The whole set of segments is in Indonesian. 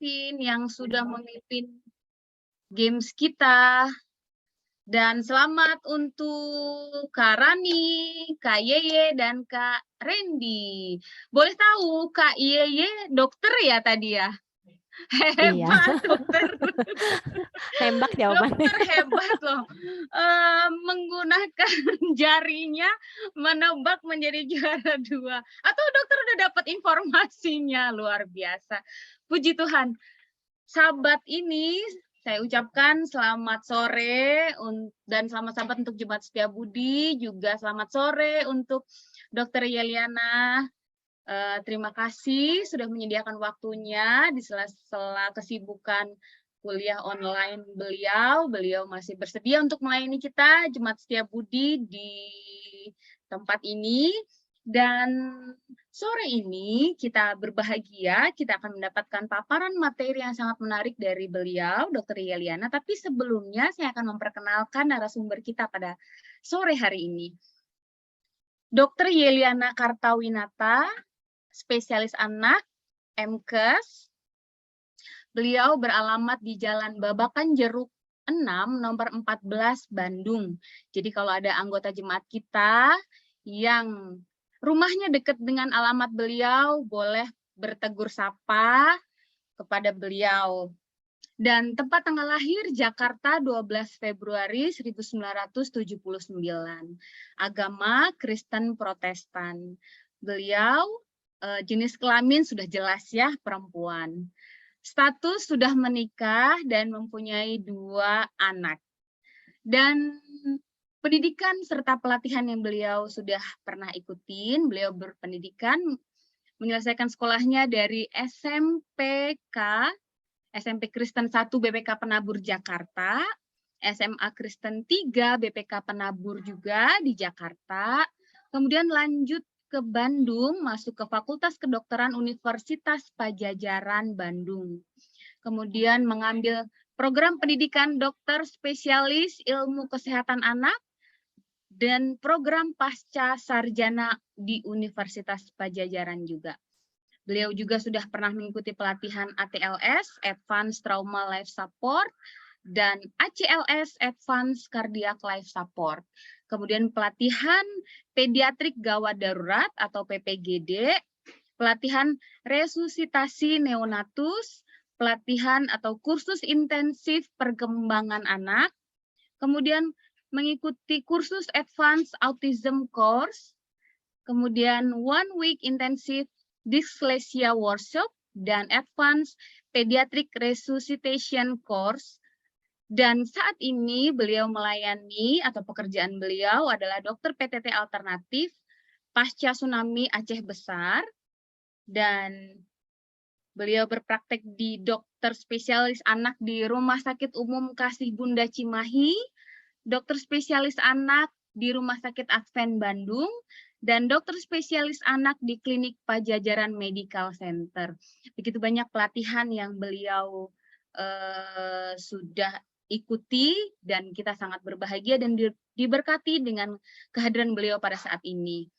yang sudah memimpin games kita. Dan selamat untuk Kak Rani, Kak Yeye, dan Kak Randy. Boleh tahu Kak Yeye dokter ya tadi ya? Iya. Hebat dokter. Nembak jawabannya. Dokter hebat loh. Menggunakan jarinya menebak menjadi juara 2. Atau dokter udah dapat informasinya, luar biasa. Puji Tuhan. Sahabat ini saya ucapkan selamat sore dan selamat sahabat untuk Jemaat Setiabudi, juga selamat sore untuk Dr. Yeliana. Terima kasih sudah menyediakan waktunya di sela-sela kesibukan kuliah online beliau. Beliau masih bersedia untuk melayani kita, Jemaat Setiabudi, di tempat ini. Dan sore ini kita berbahagia, kita akan mendapatkan paparan materi yang sangat menarik dari beliau, Dr. Yeliana. Tapi sebelumnya saya akan memperkenalkan narasumber kita pada sore hari ini. Dr. Yeliana Kartawinata, spesialis anak, MKes. Beliau beralamat di Jalan Babakan Jeruk 6, nomor 14, Bandung. Jadi kalau ada anggota jemaat kita yang rumahnya dekat dengan alamat beliau, boleh bertegur sapa kepada beliau. Dan tempat tanggal lahir Jakarta 12 Februari 1979. Agama Kristen Protestan. Beliau jenis kelamin sudah jelas ya, perempuan. Status sudah menikah dan mempunyai 2 anak. Dan pendidikan serta pelatihan yang beliau sudah pernah ikutin, beliau berpendidikan menyelesaikan sekolahnya dari SMP Kristen 1 BPK Penabur Jakarta, SMA Kristen 3 BPK Penabur juga di Jakarta, kemudian lanjut ke Bandung, masuk ke Fakultas Kedokteran Universitas Pajajaran Bandung. Kemudian mengambil program pendidikan dokter spesialis ilmu kesehatan anak dan program pasca sarjana di Universitas Pajajaran juga. Beliau juga sudah pernah mengikuti pelatihan ATLS, Advanced Trauma Life Support, dan ACLS, Advanced Cardiac Life Support. Kemudian pelatihan pediatrik gawat darurat atau PPGD, pelatihan resusitasi neonatus, pelatihan atau kursus intensif perkembangan anak, kemudian mengikuti kursus Advanced Autism Course, kemudian 1 week intensive Dyslexia Workshop, dan Advanced Pediatric Resuscitation Course. Dan saat ini beliau melayani atau pekerjaan beliau adalah dokter PTT alternatif pasca tsunami Aceh Besar, dan beliau berpraktek di dokter spesialis anak di Rumah Sakit Umum Kasih Bunda Cimahi, dokter spesialis anak di Rumah Sakit Advent Bandung, dan dokter spesialis anak di Klinik Pajajaran Medical Center. Begitu banyak pelatihan yang beliau sudah ikuti, dan kita sangat berbahagia dan diberkati dengan kehadiran beliau pada saat ini.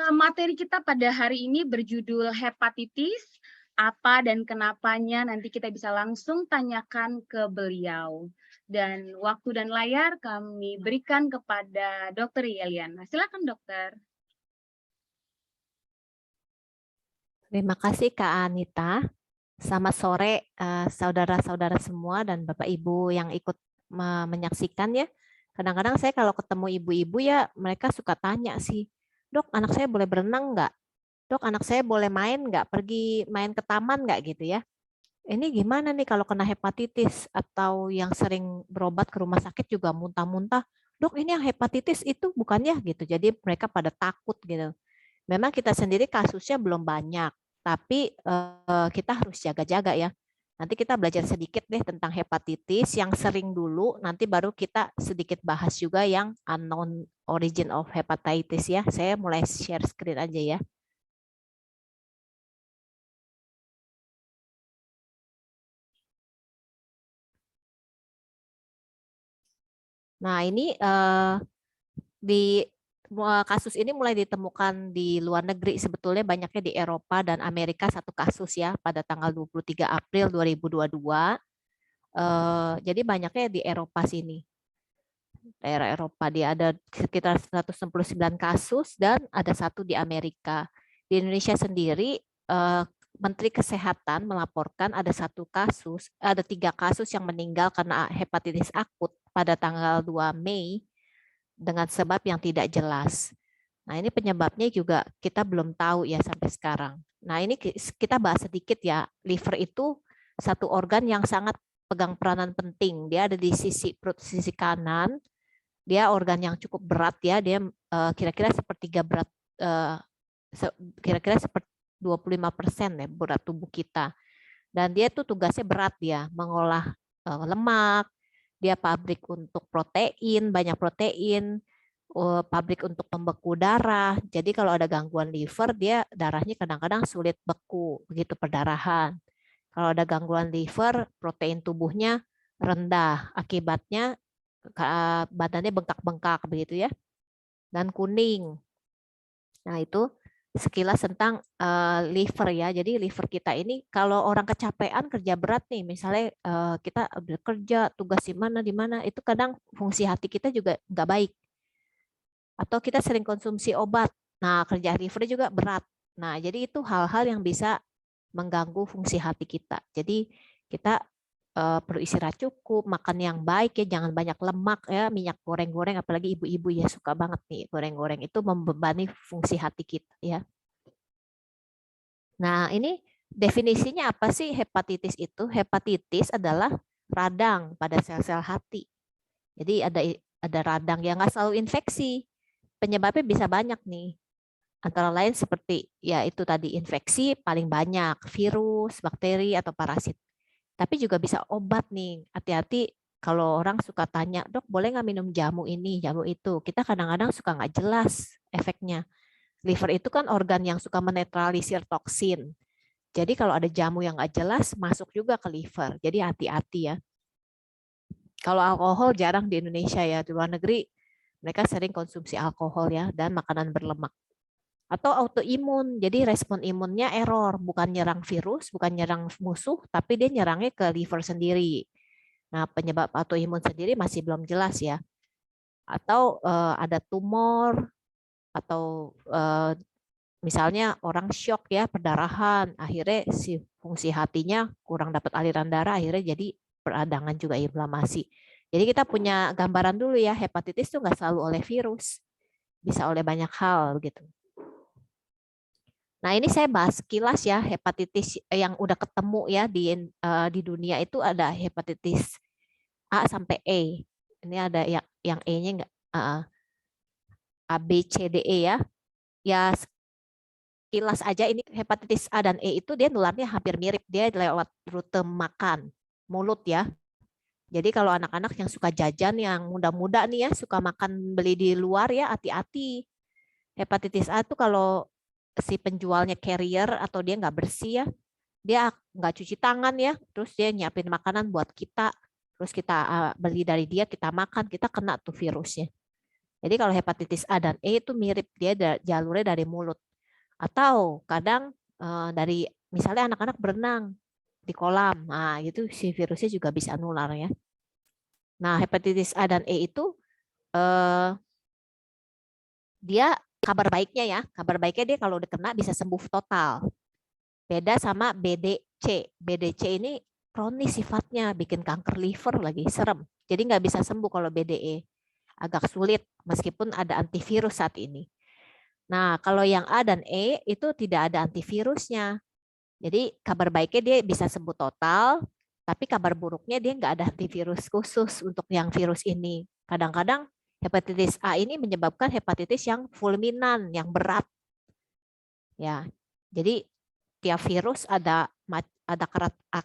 Materi kita pada hari ini berjudul hepatitis, apa dan kenapanya, nanti kita bisa langsung tanyakan ke beliau. Dan waktu dan layar kami berikan kepada Dr. Yeliana. Silakan dokter. Terima kasih Kak Anita. Selamat sore saudara-saudara semua dan Bapak Ibu yang ikut menyaksikan ya. Kadang-kadang saya kalau ketemu ibu-ibu ya mereka suka tanya sih, "Dok, anak saya boleh berenang nggak? Dok, anak saya boleh main nggak? Pergi main ke taman nggak?" gitu ya. Ini gimana nih kalau kena hepatitis atau yang sering berobat ke rumah sakit juga muntah-muntah, "Dok, ini yang hepatitis itu bukan ya?" gitu. Jadi mereka pada takut gitu. Memang kita sendiri kasusnya belum banyak, tapi kita harus jaga-jaga ya. Nanti kita belajar sedikit deh tentang hepatitis yang sering dulu, nanti baru kita sedikit bahas juga yang unknown origin of hepatitis ya. Saya mulai share screen aja ya. Nah ini di kasus ini mulai ditemukan di luar negeri, sebetulnya banyaknya di Eropa dan Amerika satu kasus ya pada tanggal 23 April 2022. Jadi banyaknya di Eropa sini. Daerah Eropa dia ada sekitar 169 kasus dan ada satu di Amerika. Di Indonesia sendiri Menteri Kesehatan melaporkan ada 3 kasus yang meninggal karena hepatitis akut pada tanggal 2 Mei dengan sebab yang tidak jelas. Nah, ini penyebabnya juga kita belum tahu ya sampai sekarang. Nah, ini kita bahas sedikit ya. Liver itu satu organ yang sangat pegang peranan penting. Dia ada di sisi perut sisi kanan. Dia organ yang cukup berat ya. Dia kira-kira sepertiga berat, kira-kira seperti 25% ya berat tubuh kita. Dan dia tuh tugasnya berat ya, mengolah lemak. Dia pabrik untuk protein, banyak protein. Pabrik untuk pembeku darah. Jadi kalau ada gangguan liver, dia darahnya kadang-kadang sulit beku, begitu perdarahan. Kalau ada gangguan liver, protein tubuhnya rendah, akibatnya badannya bengkak-bengkak begitu ya, dan kuning. Nah itu sekilas tentang liver ya. Jadi liver kita ini kalau orang kecapean kerja berat nih, misalnya kita bekerja tugas di mana, itu kadang fungsi hati kita juga nggak baik. Atau kita sering konsumsi obat. Nah, kerja liver juga berat. Nah, jadi itu hal-hal yang bisa mengganggu fungsi hati kita. Jadi kita perlu istirahat cukup, makan yang baik ya, jangan banyak lemak ya, minyak goreng-goreng, apalagi ibu-ibu ya suka banget nih goreng-goreng, itu membebani fungsi hati kita ya. Nah, ini definisinya apa sih hepatitis itu? Hepatitis adalah radang pada sel-sel hati. Jadi ada radang yang nggak selalu infeksi. Penyebabnya bisa banyak nih. Antara lain seperti ya itu tadi infeksi paling banyak, virus, bakteri atau parasit. Tapi juga bisa obat nih. Hati-hati kalau orang suka tanya, "Dok, boleh nggak minum jamu ini, jamu itu?" Kita kadang-kadang suka nggak jelas efeknya. Liver itu kan organ yang suka menetralisir toksin. Jadi kalau ada jamu yang nggak jelas, masuk juga ke liver. Jadi hati-hati ya. Kalau alkohol jarang di Indonesia ya, di luar negeri mereka sering konsumsi alkohol ya dan makanan berlemak. Atau autoimun, jadi respon imunnya error, bukan nyerang virus, bukan nyerang musuh, tapi dia nyerangnya ke liver sendiri. Nah, penyebab autoimun sendiri masih belum jelas ya. Atau ada tumor, atau misalnya orang shock ya, perdarahan, akhirnya si fungsi hatinya kurang dapat aliran darah, akhirnya jadi peradangan juga inflamasi. Jadi kita punya gambaran dulu ya, hepatitis itu nggak selalu oleh virus, bisa oleh banyak hal gitu. Nah ini saya bahas sekilas ya, hepatitis yang udah ketemu ya di dunia itu ada hepatitis A sampai E. Ini ada yang E-nya nggak, A, B, C, D, E ya. Ya sekilas aja ini hepatitis A dan E itu dia nularnya hampir mirip, dia lewat rute makan, mulut ya. Jadi kalau anak-anak yang suka jajan, yang muda-muda nih ya, suka makan beli di luar ya, hati-hati. Hepatitis A itu kalau si penjualnya carrier atau dia nggak bersih ya, dia nggak cuci tangan ya, terus dia nyiapin makanan buat kita, terus kita beli dari dia, kita makan, kita kena tuh virusnya. Jadi kalau hepatitis A dan E itu mirip, dia jalurnya dari mulut. Atau kadang dari misalnya anak-anak berenang di kolam, nah itu si virusnya juga bisa nular ya. Nah hepatitis A dan E itu dia kabar baiknya ya, kabar baiknya dia kalau udah kena bisa sembuh total. Beda sama BDC. BDC ini kronis sifatnya, bikin kanker liver lagi, serem. Jadi nggak bisa sembuh kalau BDE. Agak sulit meskipun ada antivirus saat ini. Nah, kalau yang A dan E itu tidak ada antivirusnya. Jadi kabar baiknya dia bisa sembuh total, tapi kabar buruknya dia nggak ada antivirus khusus untuk yang virus ini. Kadang-kadang hepatitis A ini menyebabkan hepatitis yang fulminan, yang berat. Ya, jadi tiap virus ada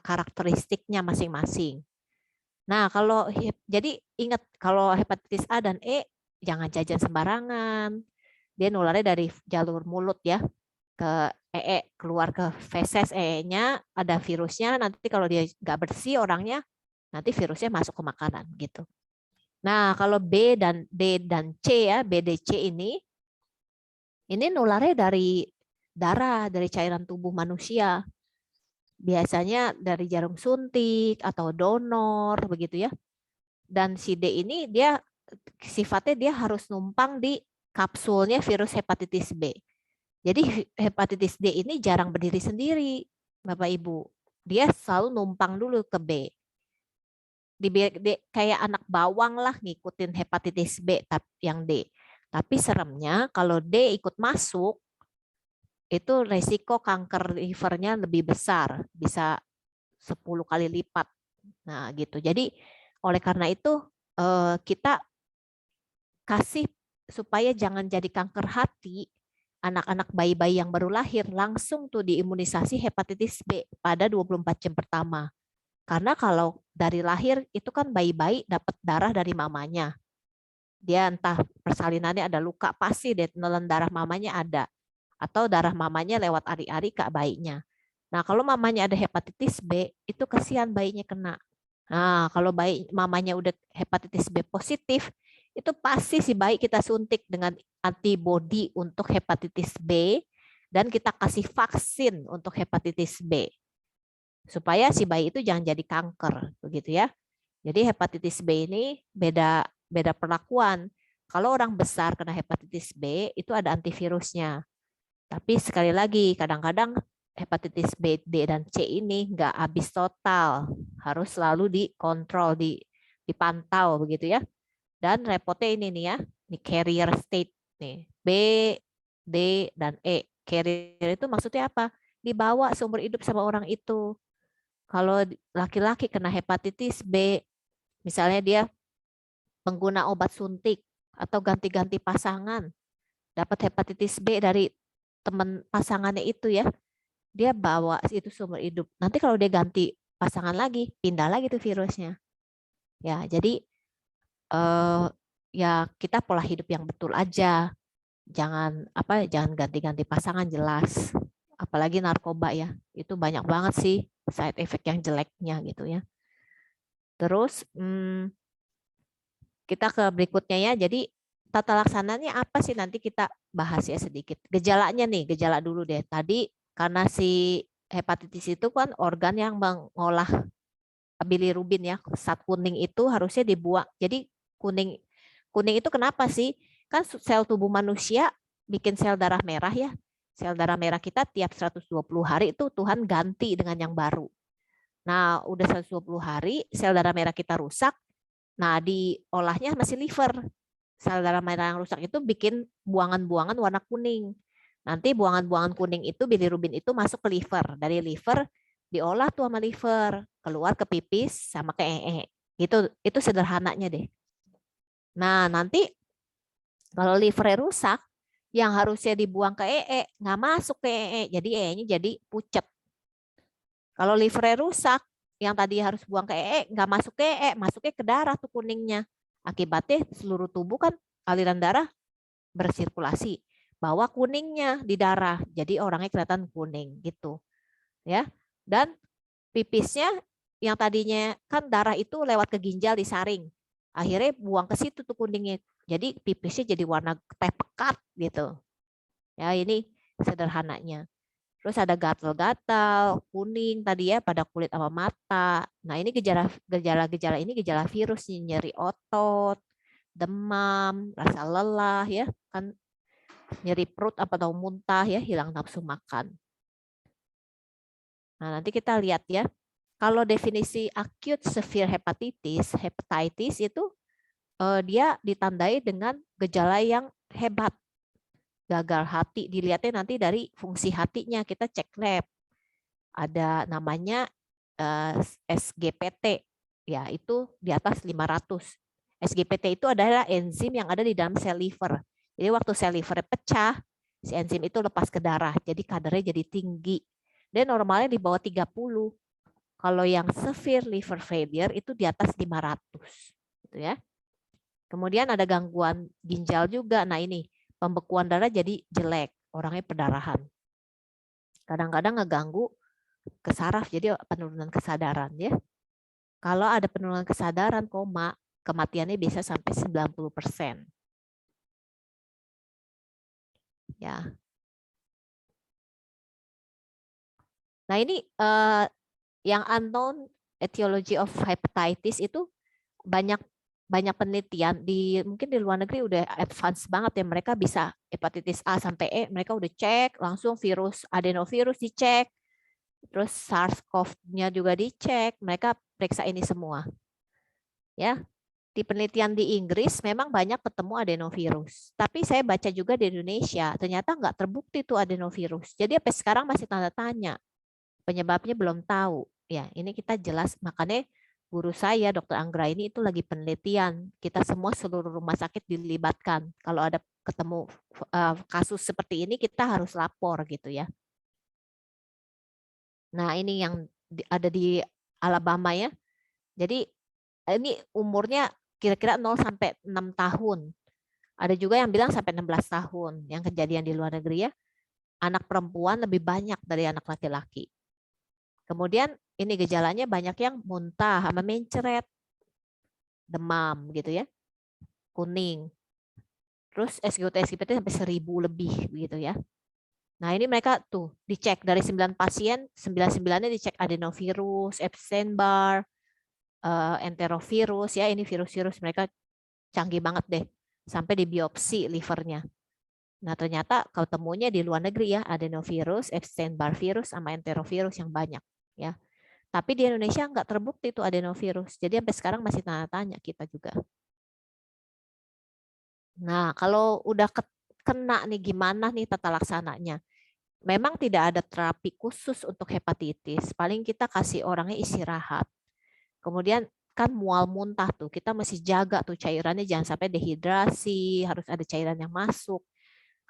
karakteristiknya masing-masing. Nah, jadi ingat kalau hepatitis A dan E jangan jajan sembarangan. Dia nularnya dari jalur mulut ya ke keluar ke feses nya ada virusnya. Nanti kalau dia nggak bersih orangnya, nanti virusnya masuk ke makanan gitu. Nah, kalau B dan D dan C ya, BDC ini Ini nularnya dari darah, dari cairan tubuh manusia. Biasanya dari jarum suntik atau donor begitu ya. Dan si D ini dia sifatnya dia harus numpang di kapsulnya virus hepatitis B. Jadi hepatitis D ini jarang berdiri sendiri, Bapak Ibu. Dia selalu numpang dulu ke B. Kayak anak bawang lah ngikutin hepatitis B yang D. Tapi seremnya kalau D ikut masuk, itu resiko kanker livernya lebih besar, bisa 10 kali lipat. Nah, gitu. Jadi oleh karena itu kita kasih supaya jangan jadi kanker hati, anak-anak bayi-bayi yang baru lahir langsung tuh diimunisasi hepatitis B pada 24 jam pertama. Karena kalau dari lahir itu kan bayi-bayi dapat darah dari mamanya. Dia entah persalinannya ada luka, pasti deh nelen darah mamanya ada. Atau darah mamanya lewat ari-ari ke bayinya. Nah, kalau mamanya ada hepatitis B, itu kasihan bayinya kena. Nah, kalau bayi mamanya udah hepatitis B positif, itu pasti si bayi kita suntik dengan antibodi untuk hepatitis B dan kita kasih vaksin untuk hepatitis B. Supaya si bayi itu jangan jadi kanker, begitu ya. Jadi hepatitis B ini beda perlakuan. Kalau orang besar kena hepatitis B, itu ada antivirusnya. Tapi sekali lagi, kadang-kadang hepatitis B, D, dan C ini nggak habis total. Harus selalu dikontrol, dipantau begitu ya. Dan repotnya ini nih ya, ini carrier state nih. B, D, dan E. Carrier itu maksudnya apa? Dibawa seumur hidup sama orang itu. Kalau laki-laki kena hepatitis B, misalnya dia pengguna obat suntik atau ganti-ganti pasangan, dapat hepatitis B dari teman pasangannya itu ya, dia bawa itu seumur hidup. Nanti kalau dia ganti pasangan lagi, pindah lagi tuh virusnya. Ya, jadi ya kita pola hidup yang betul aja. Jangan ganti-ganti pasangan jelas. Apalagi narkoba ya. Itu banyak banget sih side effect yang jeleknya gitu ya. Terus kita ke berikutnya ya. Jadi tata laksananya apa sih nanti kita bahas ya sedikit. Gejalanya nih, gejala dulu deh. Tadi karena si hepatitis itu kan organ yang mengolah bilirubin ya. Zat kuning itu harusnya dibuang. Jadi kuning kuning itu kenapa sih? Kan sel tubuh manusia bikin sel darah merah ya. Sel darah merah kita tiap 120 hari itu Tuhan ganti dengan yang baru. Nah, udah 120 hari sel darah merah kita rusak. Nah, diolahnya masih liver. Sel darah merah yang rusak itu bikin buangan-buangan warna kuning. Nanti buangan-buangan kuning itu bilirubin itu masuk ke liver. Dari liver diolah tuh sama liver, keluar ke pipis sama ke ee. Itu sederhananya deh. Nah, nanti kalau livernya rusak, yang harusnya dibuang ke ee nggak masuk ke ee, jadi ee-nya jadi pucet. Kalau livernya rusak, yang tadi harus buang ke ee nggak masuk ke ee, masuknya ke darah tuh kuningnya. Akibatnya seluruh tubuh kan aliran darah bersirkulasi, bawa kuningnya di darah, jadi orangnya kelihatan kuning gitu, ya. Dan pipisnya yang tadinya kan darah itu lewat ke ginjal disaring, akhirnya buang ke situ tuh kuningnya, jadi pipisnya jadi warna teh pekat gitu. Ya ini sederhananya. Terus ada gatal-gatal, kuning tadi ya pada kulit sama mata. Nah ini gejala-gejala ini gejala virus nih, nyeri otot, demam, rasa lelah ya, kan nyeri perut atau muntah ya, hilang nafsu makan. Nah nanti kita lihat ya, kalau definisi acute severe hepatitis itu dia ditandai dengan gejala yang hebat. Gagal hati, dilihatnya nanti dari fungsi hatinya, kita cek lab. Ada namanya SGPT, ya itu di atas 500. SGPT itu adalah enzim yang ada di dalam sel liver. Jadi waktu sel liver pecah, si enzim itu lepas ke darah, jadi kadarnya jadi tinggi. Dan normalnya di bawah 30. Kalau yang severe liver failure itu di atas 500. Gitu ya. Kemudian ada gangguan ginjal juga. Nah ini, pembekuan darah jadi jelek, orangnya perdarahan. Kadang-kadang ngeganggu ke saraf, jadi penurunan kesadaran ya. Kalau ada penurunan kesadaran, koma, kematiannya bisa sampai 90%. Ya. Nah, ini yang unknown etiology of hepatitis itu banyak banyak penelitian mungkin di luar negeri udah advance banget ya, mereka bisa hepatitis A sampai E mereka udah cek langsung, virus adenovirus dicek, terus SARS-CoV-nya juga dicek, mereka periksa ini semua ya. Di penelitian di Inggris memang banyak ketemu adenovirus, tapi saya baca juga di Indonesia ternyata nggak terbukti tuh adenovirus, jadi sampai sekarang masih tanda tanya, penyebabnya belum tahu ya. Ini kita jelas, makanya guru saya Dr. Anggra ini itu lagi penelitian, kita semua seluruh rumah sakit dilibatkan, kalau ada ketemu kasus seperti ini kita harus lapor gitu ya. Nah, ini yang ada di Alabama ya, jadi ini umurnya kira-kira 0 sampai 6 tahun. Ada juga yang bilang sampai 16 tahun yang kejadian di luar negeri ya. Anak perempuan lebih banyak dari anak laki-laki. Kemudian ini gejalanya banyak yang muntah sama mencret, demam gitu ya, kuning. Terus SGOT-SGPT sampai 1000 lebih begitu ya. Nah, ini mereka tuh dicek dari 9 pasien, 99-nya dicek adenovirus, Epstein-Barr, enterovirus ya, ini virus-virus mereka canggih banget deh. Sampai di biopsi livernya. Nah, ternyata ketemunya di luar negeri ya, adenovirus, Epstein-Barr virus, sama enterovirus yang banyak ya. Tapi di Indonesia nggak terbukti itu adenovirus. Jadi sampai sekarang masih tanda tanya kita juga. Nah, kalau udah kena nih gimana nih tata laksananya? Memang tidak ada terapi khusus untuk hepatitis. Paling kita kasih orangnya istirahat. Kemudian kan mual muntah tuh, kita mesti jaga tuh cairannya jangan sampai dehidrasi, harus ada cairan yang masuk.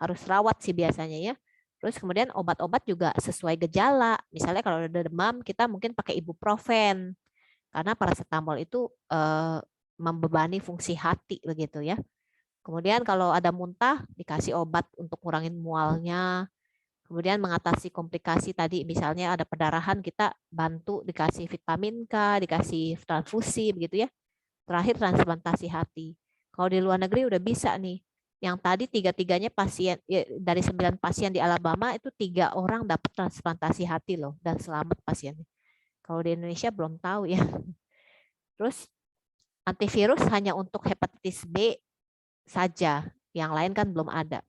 Harus rawat sih biasanya ya. Terus kemudian obat-obat juga sesuai gejala. Misalnya kalau ada demam, kita mungkin pakai ibuprofen. Karena paracetamol itu membebani fungsi hati begitu ya. Kemudian kalau ada muntah, dikasih obat untuk ngurangin mualnya. Kemudian mengatasi komplikasi tadi, misalnya ada perdarahan, kita bantu dikasih vitamin K, dikasih transfusi begitu ya. Terakhir transplantasi hati. Kalau di luar negeri udah bisa nih. Yang tadi tiga-tiganya pasien dari 9 pasien di Alabama itu 3 orang dapat transplantasi hati loh dan selamat pasiennya. Kalau di Indonesia belum tahu ya. Terus antivirus hanya untuk hepatitis B saja, yang lain kan belum ada.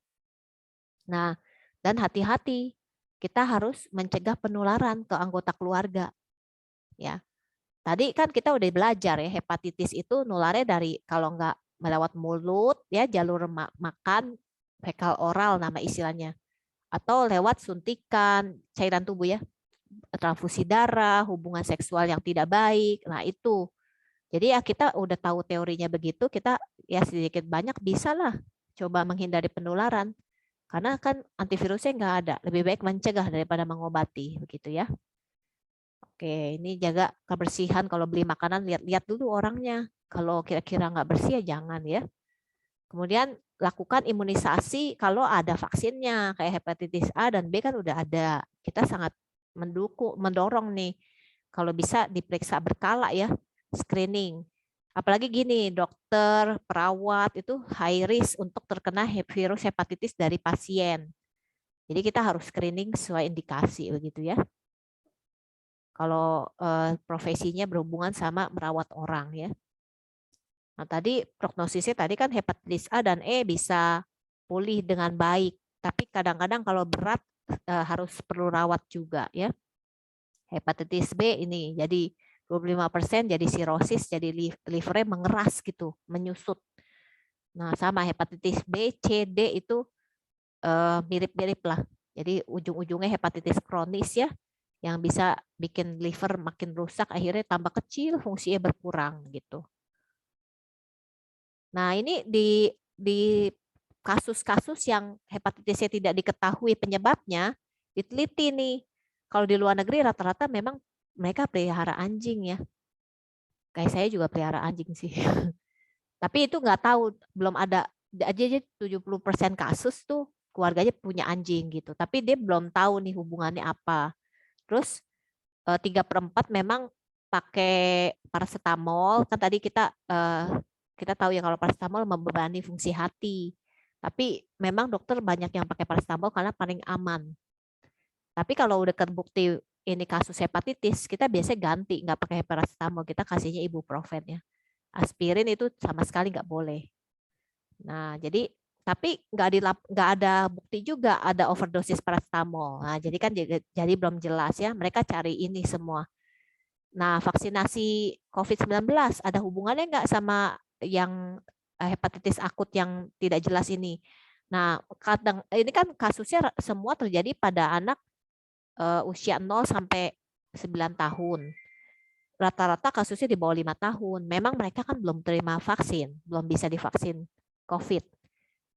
Nah, dan hati-hati, kita harus mencegah penularan ke anggota keluarga. Ya, tadi kan kita udah belajar ya, hepatitis itu nularnya dari kalau nggak melewat mulut ya, jalur makan, fekal oral nama istilahnya, atau lewat suntikan cairan tubuh ya, transfusi darah, hubungan seksual yang tidak baik. Nah, itu. Jadi ya kita udah tahu teorinya begitu, kita ya sedikit banyak bisa lah coba menghindari penularan. Karena kan antivirusnya nggak ada, lebih baik mencegah daripada mengobati begitu ya. Oke, ini jaga kebersihan, kalau beli makanan lihat-lihat dulu orangnya. Kalau kira-kira nggak bersih ya jangan ya. Kemudian lakukan imunisasi kalau ada vaksinnya, kayak hepatitis A dan B kan udah ada. Kita sangat mendorong nih, kalau bisa diperiksa berkala ya, screening. Apalagi gini, dokter, perawat itu high risk untuk terkena virus hepatitis dari pasien. Jadi kita harus screening sesuai indikasi begitu ya. Kalau profesinya berhubungan sama merawat orang ya. Nah, tadi prognosisnya tadi kan hepatitis A dan E bisa pulih dengan baik, tapi kadang-kadang kalau berat harus perlu rawat juga ya. Hepatitis B ini jadi 25% jadi sirosis, jadi livernya mengeras gitu, menyusut. Nah, sama hepatitis B, C, D itu mirip-mirip lah. Jadi ujung-ujungnya hepatitis kronis ya, yang bisa bikin liver makin rusak, akhirnya tambah kecil, fungsinya berkurang gitu. Nah, ini di kasus-kasus yang hepatitisnya tidak diketahui penyebabnya, diteliti nih. Kalau di luar negeri rata-rata memang mereka pelihara anjing ya. Kayak saya juga pelihara anjing sih. Tapi itu nggak tahu, belum ada aja 70% kasus tuh keluarganya punya anjing gitu. Tapi dia belum tahu nih hubungannya apa. Terus 3/4 memang pakai paracetamol. Kan tadi kita tahu ya kalau paracetamol membebani fungsi hati. Tapi memang dokter banyak yang pakai paracetamol karena paling aman. Tapi kalau udah terbukti ini kasus hepatitis, kita biasanya ganti, nggak pakai paracetamol, kita kasihnya ibuprofen ya. Aspirin itu sama sekali nggak boleh. Nah, jadi tapi nggak ada bukti juga ada overdosis paracetamol. Nah, jadi kan jadi belum jelas ya. Mereka cari ini semua. Nah, vaksinasi COVID-19 ada hubungannya nggak sama yang hepatitis akut yang tidak jelas ini? Nah, kadang ini kan kasusnya semua terjadi pada anak usia 0 sampai 9 tahun. Rata-rata kasusnya di bawah 5 tahun. Memang mereka kan belum terima vaksin, belum bisa divaksin COVID.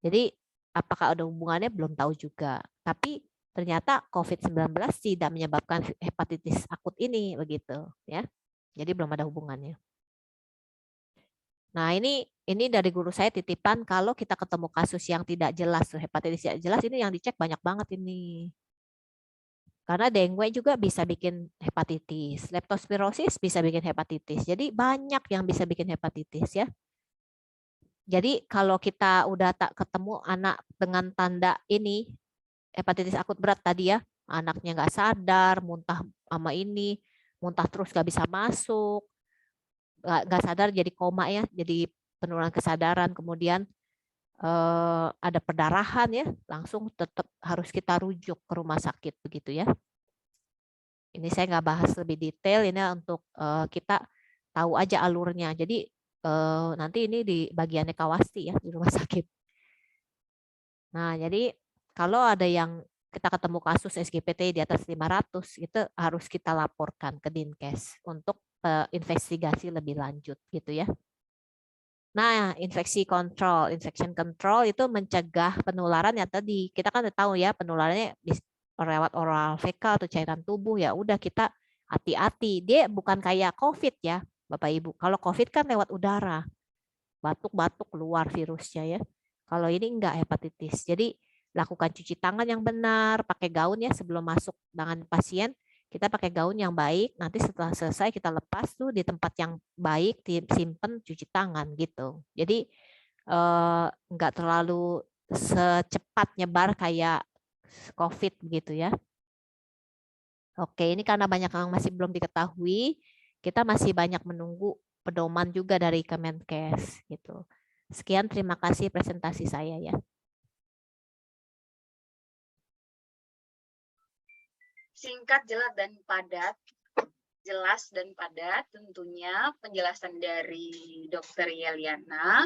Jadi apakah ada hubungannya belum tahu juga. Tapi ternyata COVID-19 tidak menyebabkan hepatitis akut ini begitu ya. Jadi belum ada hubungannya. Nah, ini dari guru saya titipan kalau kita ketemu kasus yang tidak jelas, hepatitis tidak jelas ini yang dicek banyak banget ini. Karena dengue juga bisa bikin hepatitis, leptospirosis bisa bikin hepatitis. Jadi banyak yang bisa bikin hepatitis ya. Jadi kalau kita udah tak ketemu anak dengan tanda ini hepatitis akut berat tadi ya, anaknya nggak sadar, muntah sama ini, muntah terus nggak bisa masuk, nggak sadar jadi koma ya, jadi penurunan kesadaran, kemudian ada perdarahan ya, langsung tetap harus kita rujuk ke rumah sakit begitu ya. Ini saya nggak bahas lebih detail, ini untuk kita tahu aja alurnya. Jadi nanti ini di bagiannya Kawasti ya di rumah sakit. Nah, jadi kalau ada yang kita ketemu kasus SGPT di atas 500, itu harus kita laporkan ke Dinkes untuk investigasi lebih lanjut gitu ya. Nah, infection control itu mencegah penularan yang tadi kita kan udah tahu ya penularannya lewat oral fekal atau cairan tubuh ya udah kita hati-hati. Dia bukan kayak COVID ya, Bapak Ibu. Kalau COVID kan lewat udara, batuk-batuk keluar virusnya ya. Kalau ini enggak hepatitis. Jadi lakukan cuci tangan yang benar, pakai gaun ya sebelum masuk dengan pasien. Kita pakai gaun yang baik, nanti setelah selesai kita lepas tuh di tempat yang baik, disimpan cuci tangan gitu. Jadi enggak terlalu secepat nyebar kayak COVID gitu ya. Oke, ini karena banyak yang masih belum diketahui, kita masih banyak menunggu pedoman juga dari Kemenkes gitu. Sekian, terima kasih presentasi saya ya. Singkat, jelas dan padat tentunya penjelasan dari Dr. Yeliana.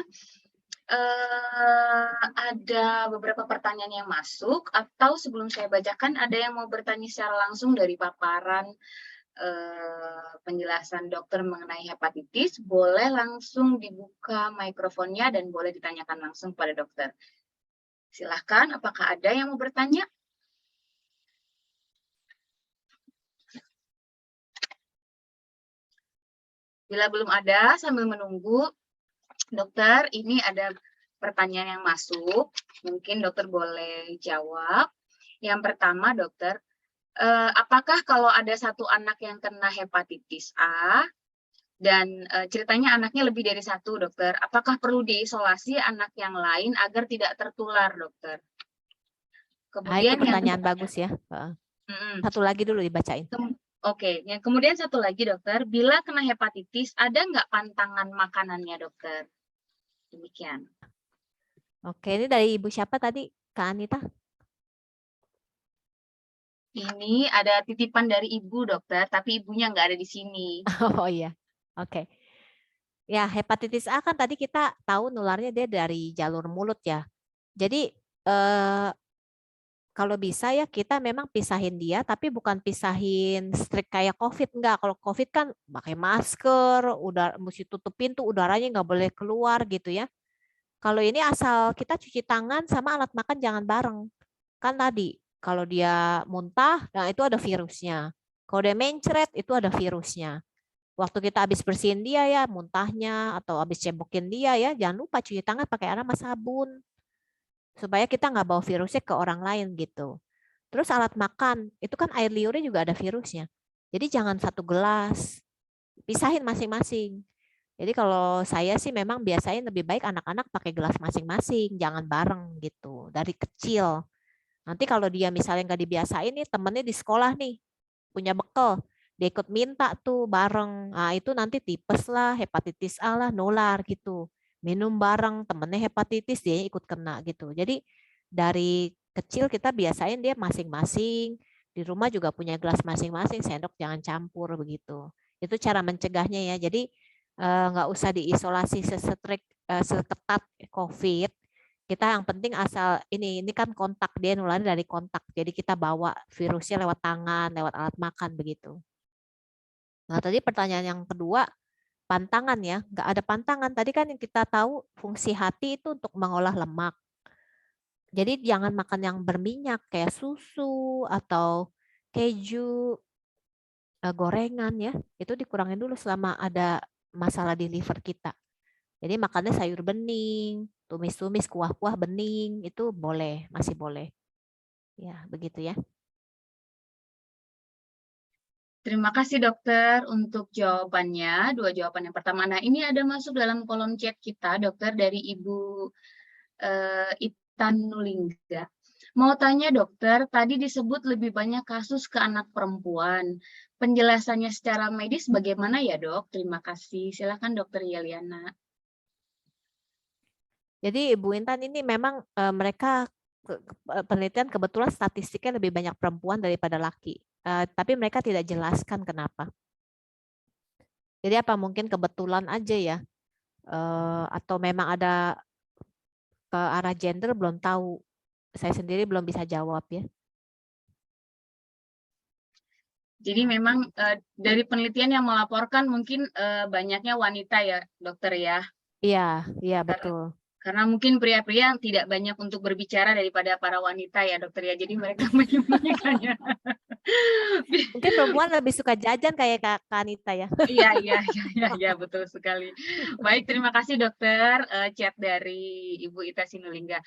Ada beberapa pertanyaan yang masuk, atau sebelum saya bacakan ada yang mau bertanya secara langsung dari paparan penjelasan dokter mengenai hepatitis, boleh langsung dibuka mikrofonnya dan boleh ditanyakan langsung pada dokter. Silahkan, apakah ada yang mau bertanya? Bila belum ada, sambil menunggu, dokter, ini ada pertanyaan yang masuk. Mungkin dokter boleh jawab. Yang pertama, dokter, apakah kalau ada satu anak yang kena hepatitis A, dan ceritanya anaknya lebih dari satu, dokter, apakah perlu diisolasi anak yang lain agar tidak tertular, dokter? Kemudian itu pertanyaan bagus ya. Satu lagi dulu dibacain. Oke, yang kemudian satu lagi dokter, bila kena hepatitis ada nggak pantangan makanannya dokter? Demikian. Oke, ini dari Ibu siapa tadi, Kak Anita? Ini ada titipan dari Ibu dokter, tapi ibunya nggak ada di sini. Oh iya, oke. Ya, hepatitis A kan tadi kita tahu nularnya dia dari jalur mulut ya. Jadi kalau bisa ya kita memang pisahin dia, tapi bukan pisahin strict kayak COVID, enggak. Kalau COVID kan pakai masker, udah mesti tutup pintu, udaranya nggak boleh keluar gitu ya. Kalau ini asal kita cuci tangan sama alat makan jangan bareng. Kan tadi kalau dia muntah, nah itu ada virusnya. Kalau dia mencret itu ada virusnya. Waktu kita habis bersihin dia ya, muntahnya atau habis cebokin dia ya, jangan lupa cuci tangan pakai air sama sabun supaya kita nggak bawa virusnya ke orang lain gitu. Terus alat makan, itu kan air liurnya juga ada virusnya. Jadi jangan satu gelas, pisahin masing-masing. Jadi kalau saya sih memang biasain lebih baik anak-anak pakai gelas masing-masing, jangan bareng gitu dari kecil. Nanti kalau dia misalnya nggak dibiasain nih temennya di sekolah nih punya bekal, dia ikut minta tuh bareng. Nah, itu nanti tipes lah, hepatitis A lah, nular gitu. Minum bareng, temennya hepatitis, dia ikut kena gitu. Jadi dari kecil kita biasain dia masing-masing. Di rumah juga punya gelas masing-masing, sendok jangan campur begitu. Itu cara mencegahnya ya. Jadi nggak usah diisolasi seketat COVID. Kita yang penting asal ini kan kontak, dia nulari dari kontak. Jadi kita bawa virusnya lewat tangan, lewat alat makan begitu. Nah, tadi pertanyaan yang kedua, pantangan ya. Nggak ada pantangan. Tadi kan yang kita tahu fungsi hati itu untuk mengolah lemak. Jadi jangan makan yang berminyak kayak susu atau keju, gorengan ya. Itu dikurangin dulu selama ada masalah di liver kita. Jadi makannya sayur bening, tumis-tumis kuah-kuah bening, itu boleh, masih boleh. Ya, begitu ya. Terima kasih dokter untuk jawabannya, dua jawaban yang pertama. Nah, ini ada masuk dalam kolom chat kita, dokter, dari Ibu Itan Nulingga. Mau tanya dokter, tadi disebut lebih banyak kasus ke anak perempuan. Penjelasannya secara medis bagaimana ya dok? Terima kasih. Silakan dokter Yeliana. Jadi Ibu Intan ini memang mereka penelitian kebetulan statistiknya lebih banyak perempuan daripada laki. Tapi mereka tidak jelaskan kenapa. Jadi apa mungkin kebetulan aja ya, atau memang ada ke arah gender belum tahu. Saya sendiri belum bisa jawab ya. Jadi memang dari penelitian yang melaporkan mungkin banyaknya wanita ya dokter ya. Iya, iya betul. Karena mungkin pria-pria yang tidak banyak untuk berbicara daripada para wanita ya dokter ya. Jadi mereka menyembunyikannya. Mungkin perempuan lebih suka jajan kayak Kak Anita ya. Iya, betul sekali. Baik, terima kasih dokter chat dari Ibu Ita Sinulinga.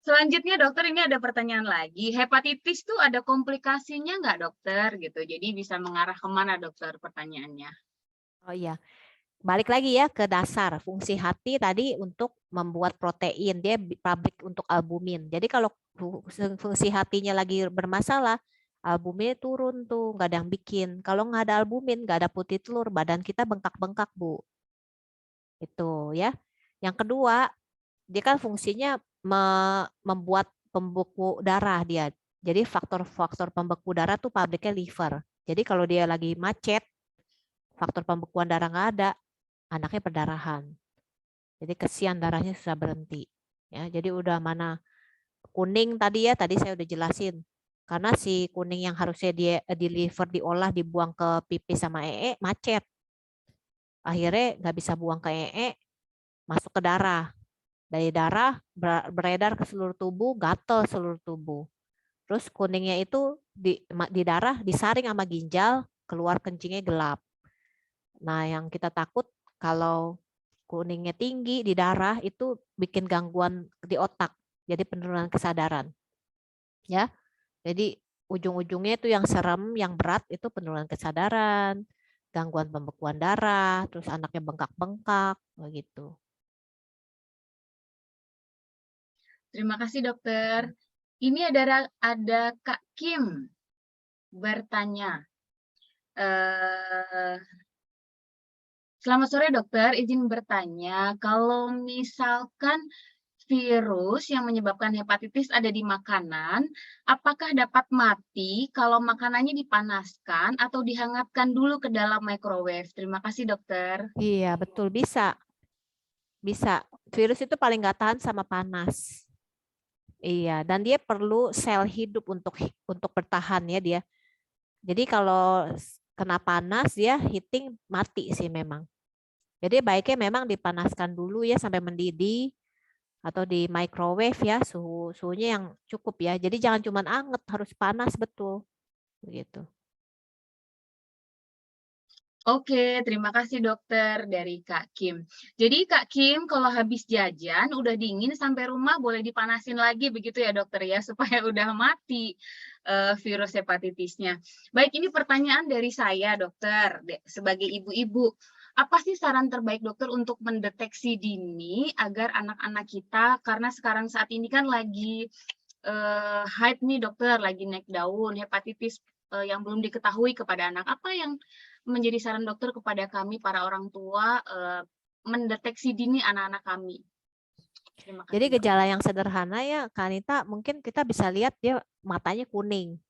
Selanjutnya dokter ini ada pertanyaan lagi. Hepatitis tuh ada komplikasinya nggak dokter gitu? Jadi bisa mengarah kemana dokter pertanyaannya? Oh iya, balik lagi ya ke dasar fungsi hati tadi untuk membuat protein, dia pabrik untuk albumin. Jadi kalau fungsi hatinya lagi bermasalah, albuminnya turun tuh, nggak ada yang bikin. Kalau nggak ada albumin, nggak ada putih telur, badan kita bengkak-bengkak Bu. Itu ya. Yang kedua, dia kan fungsinya membuat pembeku darah dia. Jadi faktor-faktor pembeku darah tuh pabriknya liver. Jadi kalau dia lagi macet, faktor pembekuan darah nggak ada, anaknya perdarahan. Jadi kesian darahnya susah berhenti. Ya, jadi udah mana kuning tadi ya, tadi saya udah jelasin. Karena si kuning yang harusnya dia di liver diolah dibuang ke pipis sama macet. Akhirnya nggak bisa buang ke masuk ke darah. Dari darah beredar ke seluruh tubuh, gatel seluruh tubuh. Terus kuningnya itu di darah disaring sama ginjal, keluar kencingnya gelap. Nah, yang kita takut kalau kuningnya tinggi di darah itu bikin gangguan di otak, jadi penurunan kesadaran. Ya, jadi ujung-ujungnya itu yang serem, yang berat itu penurunan kesadaran, gangguan pembekuan darah, terus anaknya bengkak-bengkak, begitu. Terima kasih dokter. Ini ada Kak Kim bertanya. Selamat sore dokter, izin bertanya, kalau misalkan virus yang menyebabkan hepatitis ada di makanan, apakah dapat mati kalau makanannya dipanaskan atau dihangatkan dulu ke dalam microwave? Terima kasih dokter. Iya, betul bisa. Bisa. Virus itu paling nggak tahan sama panas. Iya, dan dia perlu sel hidup untuk bertahan ya dia. Jadi kalau kena panas dia heating mati sih memang. Jadi baiknya memang dipanaskan dulu ya sampai mendidih atau di microwave ya suhunya yang cukup ya. Jadi jangan cuma anget, harus panas betul. Begitu. Oke, terima kasih dokter dari Kak Kim. Jadi Kak Kim kalau habis jajan udah dingin sampai rumah boleh dipanasin lagi begitu ya dokter ya supaya udah mati virus hepatitisnya. Baik, ini pertanyaan dari saya dokter sebagai ibu-ibu. Apa sih saran terbaik dokter untuk mendeteksi dini agar anak-anak kita karena sekarang saat ini kan lagi hype nih dokter, lagi naik daun hepatitis yang belum diketahui kepada anak. Apa yang menjadi saran dokter kepada kami para orang tua mendeteksi dini anak-anak kami? Terima Jadi kasih dokter. gejala yang sederhana ya, Kak Anita, mungkin kita bisa lihat dia matanya kuning,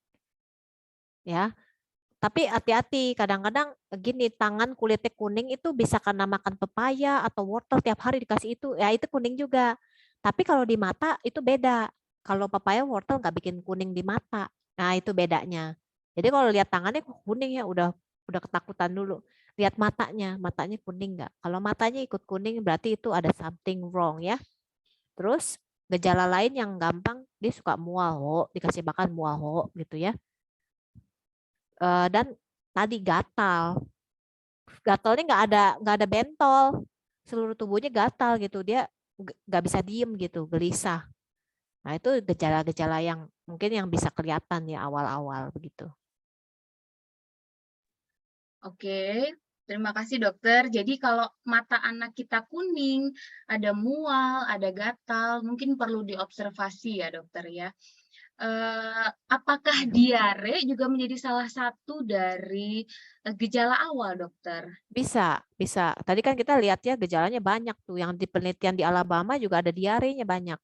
ya. Tapi hati-hati, kadang-kadang gini, tangan kulitnya kuning itu bisa karena makan pepaya atau wortel tiap hari dikasih itu, ya itu kuning juga. Tapi kalau di mata itu beda. Kalau pepaya wortel nggak bikin kuning di mata. Nah itu bedanya. Jadi kalau lihat tangannya kok kuning ya udah ketakutan dulu. Lihat matanya, matanya kuning nggak? Kalau matanya ikut kuning berarti itu ada something wrong ya. Terus gejala lain yang gampang dia suka mual, dikasih makan mual gitu ya. Dan tadi gatal. Gatalnya nggak ada bentol, seluruh tubuhnya gatal gitu, dia nggak bisa diem gitu, gelisah. Nah itu gejala-gejala yang mungkin yang bisa kelihatan ya awal-awal begitu. Oke, terima kasih dokter. Jadi kalau mata anak kita kuning, ada mual, ada gatal, mungkin perlu diobservasi ya dokter ya. Apakah diare juga menjadi salah satu dari gejala awal dokter? Bisa, bisa. Tadi kan kita lihat ya gejalanya banyak tuh, yang di penelitian di Alabama juga ada diarenya banyak.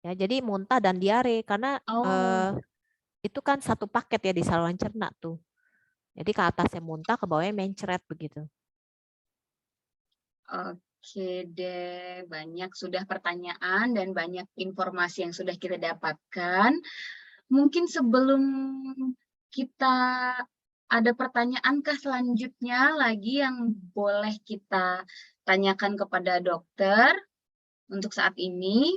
Ya, jadi muntah dan diare karena Oh, itu kan satu paket ya di saluran cerna tuh. Jadi ke atasnya muntah, ke bawahnya mencret begitu. oke deh. Banyak sudah pertanyaan dan banyak informasi yang sudah kita dapatkan. Mungkin sebelum kita ada pertanyaankah selanjutnya lagi yang boleh kita tanyakan kepada dokter untuk saat ini?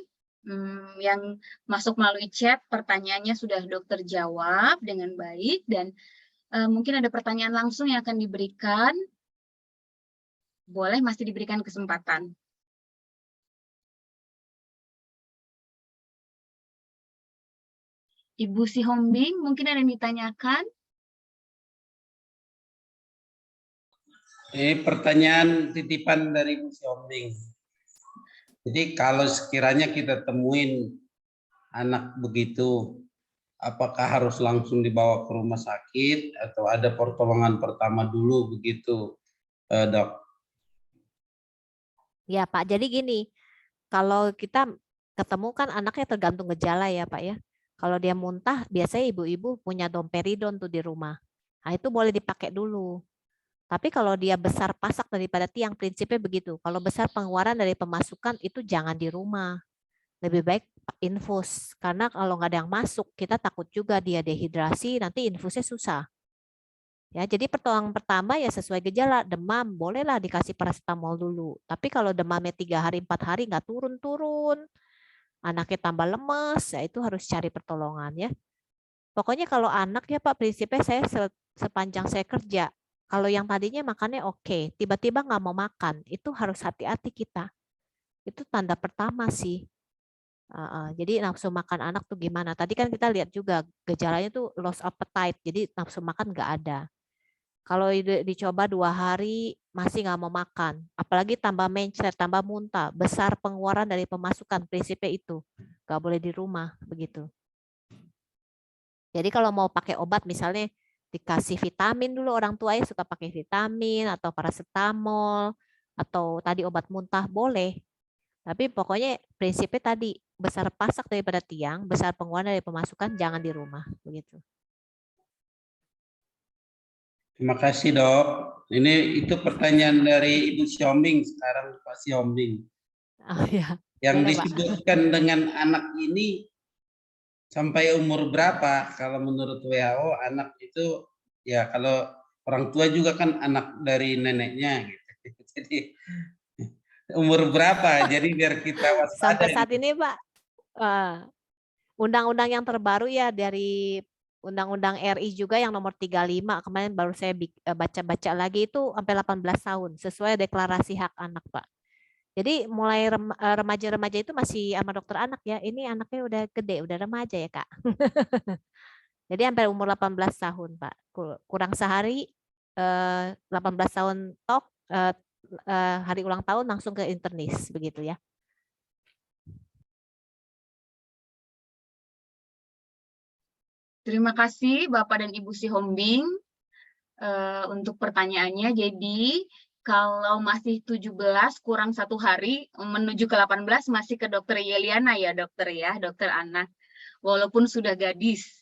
Yang masuk melalui chat, pertanyaannya sudah dokter jawab dengan baik dan mungkin ada pertanyaan langsung yang akan diberikan. Boleh, masih diberikan kesempatan. Ibu Si Hombing, mungkin ada yang ditanyakan? Ini pertanyaan titipan dari Bu Siombing. Jadi kalau sekiranya kita temuin anak begitu, apakah harus langsung dibawa ke rumah sakit atau ada pertolongan pertama dulu begitu, Dok? Ya Pak, jadi gini, kalau kita ketemu kan anaknya tergantung gejala ya Pak ya. Kalau dia muntah, biasanya ibu-ibu punya domperidon tuh di rumah. Nah itu boleh dipakai dulu. Tapi kalau dia besar pasak daripada tiang, prinsipnya begitu. Kalau besar pengeluaran dari pemasukan itu jangan di rumah. Lebih baik infus. Karena kalau nggak ada yang masuk, kita takut juga dia dehidrasi, nanti infusnya susah. Ya, jadi pertolongan pertama ya sesuai gejala, demam, bolehlah dikasih paracetamol dulu. Tapi kalau demamnya 3 hari, 4 hari nggak turun-turun, anaknya tambah lemas, ya itu harus cari pertolongan ya. Pokoknya kalau anak ya Pak, prinsipnya saya sepanjang saya kerja, kalau yang tadinya makannya oke, tiba-tiba nggak mau makan, itu harus hati-hati kita. Itu tanda pertama sih. Jadi nafsu makan anak tuh gimana? Tadi kan kita lihat juga gejalanya tuh loss appetite, jadi nafsu makan nggak ada. Kalau dicoba 2 hari masih nggak mau makan, apalagi tambah mencret, tambah muntah, besar pengeluaran dari pemasukan, prinsipnya itu nggak boleh di rumah begitu. Jadi kalau mau pakai obat misalnya dikasih vitamin dulu, orang tua ya suka pakai vitamin atau paracetamol atau tadi obat muntah boleh. Tapi pokoknya prinsipnya tadi besar pasak daripada tiang, besar pengeluaran dari pemasukan jangan di rumah begitu. Terima kasih, Dok. Ini itu pertanyaan dari Ibu Siombing sekarang Pak Siombing. Oh ya, Yang boleh Pak. disebutkan dengan anak ini sampai umur berapa? Kalau menurut WHO anak itu ya kalau orang tua juga kan anak dari neneknya gitu. Jadi umur berapa? Jadi biar kita waspada Sampai saat gitu. ini Pak, undang-undang yang terbaru ya dari Undang-Undang RI juga yang nomor 35 kemarin baru saya baca-baca lagi itu sampai 18 tahun sesuai deklarasi hak anak, Pak. Jadi mulai remaja-remaja itu masih sama dokter anak ya. Ini anaknya udah gede, udah remaja ya, Kak. Jadi sampai umur 18 tahun, Pak. Kurang sehari 18 tahun tok hari ulang tahun langsung ke internis begitu ya. Terima kasih Bapak dan Ibu Sihombing untuk pertanyaannya. Jadi kalau masih 17 kurang 1 hari menuju ke 18 masih ke dokter Yeliana ya dokter anak. Walaupun sudah gadis.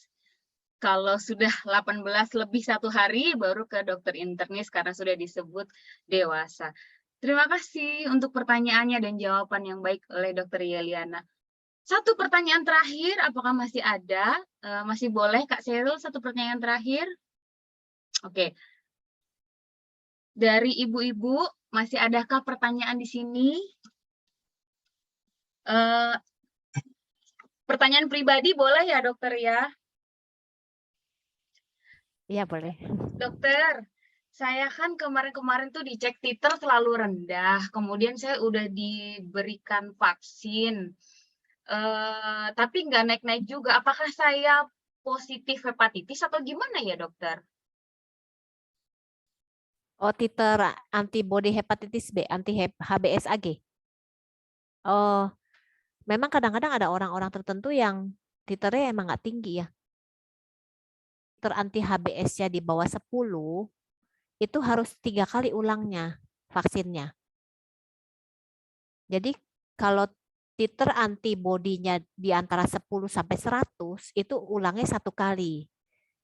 Kalau sudah 18 lebih 1 hari baru ke dokter internis karena sudah disebut dewasa. Terima kasih untuk pertanyaannya dan jawaban yang baik oleh dokter Yeliana. Satu pertanyaan terakhir, apakah masih ada? Masih boleh Kak Seril satu pertanyaan terakhir? Oke. Dari ibu-ibu, masih adakah pertanyaan di sini? Pertanyaan pribadi boleh ya dokter ya? Iya boleh. Dokter, saya kan kemarin-kemarin tuh dicek titer selalu rendah, kemudian saya udah diberikan vaksin, tapi nggak naik-naik juga. Apakah saya positif hepatitis atau gimana ya dokter? Oh, titer antibody hepatitis B, HBsAg. Oh, memang kadang-kadang ada orang-orang tertentu yang titernya emang nggak tinggi ya. Titer anti HBS-nya di bawah 10, itu harus 3 kali ulangnya vaksinnya. Jadi kalau titer antibodinya di antara 10 sampai 100, itu ulangnya 1 kali.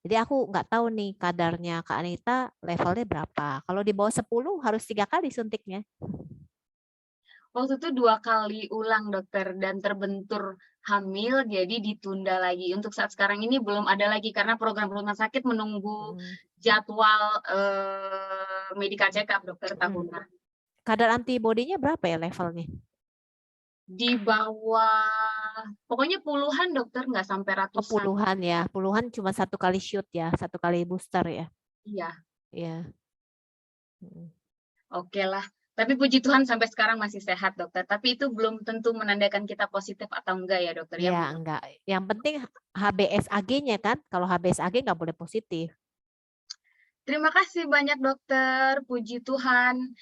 Jadi aku nggak tahu nih kadarnya Kak Anita levelnya berapa. Kalau di bawah 10 harus 3 kali suntiknya. Waktu itu 2 kali ulang dokter dan terbentur hamil jadi ditunda lagi. Untuk saat sekarang ini belum ada lagi karena program rumah sakit menunggu jadwal medical check up dokter tahunan. Kadar antibodinya berapa ya levelnya? Di bawah, pokoknya puluhan dokter, nggak sampai ratusan. Oh, puluhan ya, puluhan cuma 1 kali shoot ya, 1 kali booster ya. Iya. Iya. Oke lah. Tapi puji Tuhan sampai sekarang masih sehat dokter. Tapi itu belum tentu menandakan kita positif atau enggak ya dokter ya. Iya, enggak. Yang penting HBsAg-nya kan, kalau HBsAg nggak boleh positif. Terima kasih banyak dokter, puji Tuhan.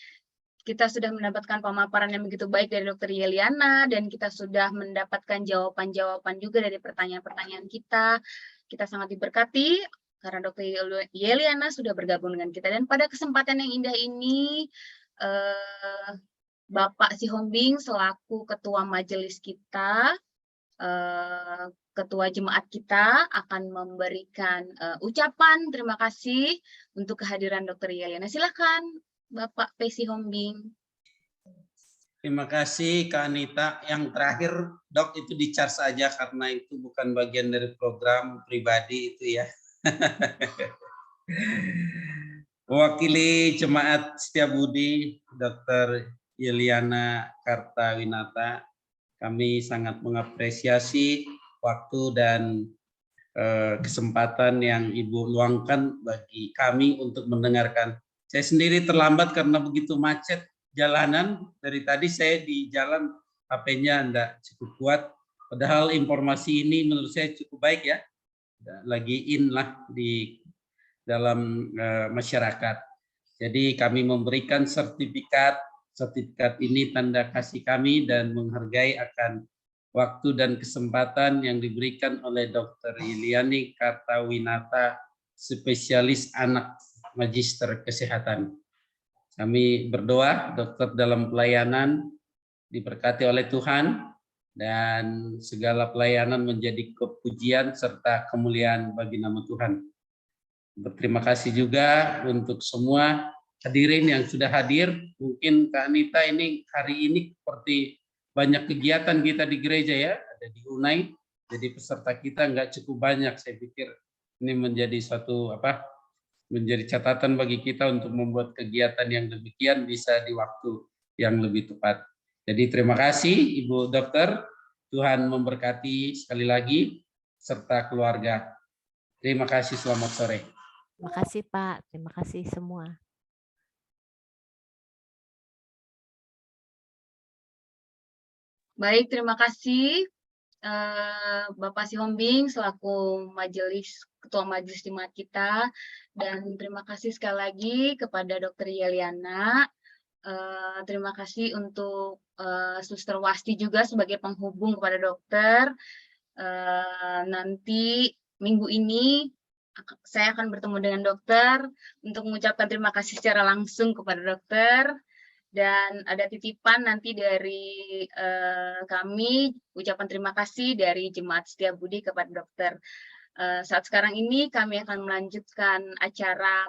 Kita sudah mendapatkan pemaparan yang begitu baik dari dokter Yeliana dan kita sudah mendapatkan jawaban-jawaban juga dari pertanyaan-pertanyaan kita. Kita sangat diberkati karena dokter Yeliana sudah bergabung dengan kita. Dan pada kesempatan yang indah ini, Bapak Sihombing selaku ketua majelis kita, ketua jemaat kita akan memberikan ucapan terima kasih untuk kehadiran dokter Yeliana. Silakan Bapak P. Sihombing. Terima kasih Kak Anita. Yang terakhir dok itu di-charge aja karena itu bukan bagian dari program pribadi itu ya. Mewakili Jemaat Setiabudi Dr. Yeliana Kartawinata, kami sangat mengapresiasi waktu dan kesempatan yang Ibu luangkan bagi kami untuk mendengarkan. Saya sendiri terlambat karena begitu macet jalanan. Dari tadi saya di jalan, HP-nya enggak cukup kuat. Padahal informasi ini menurut saya cukup baik ya. Lagi in lah di dalam masyarakat. Jadi kami memberikan sertifikat ini tanda kasih kami dan menghargai akan waktu dan kesempatan yang diberikan oleh Dr. Yeliana Kartawinata, spesialis anak magister kesehatan. Kami berdoa dokter dalam pelayanan diberkati oleh Tuhan dan segala pelayanan menjadi kepujian serta kemuliaan bagi nama Tuhan. Berterima kasih juga untuk semua hadirin yang sudah hadir. Mungkin Kak Anita ini hari ini seperti banyak kegiatan kita di gereja ya, ada di Unai. Jadi peserta kita nggak cukup banyak. Saya pikir ini menjadi menjadi catatan bagi kita untuk membuat kegiatan yang demikian bisa di waktu yang lebih tepat. Jadi terima kasih Ibu Dokter. Tuhan memberkati sekali lagi serta keluarga. Terima kasih, selamat sore. Terima kasih Pak, terima kasih semua. Baik, terima kasih Bapak Sihombing selaku Ketua Majelis Jemaat kita, dan terima kasih sekali lagi kepada Dr. Yeliana. Terima kasih untuk Suster Wasti juga sebagai penghubung kepada dokter. Nanti minggu ini saya akan bertemu dengan dokter untuk mengucapkan terima kasih secara langsung kepada dokter. Dan ada titipan nanti dari kami, ucapan terima kasih dari Jemaat Setiabudi kepada dokter. Saat sekarang ini kami akan melanjutkan acara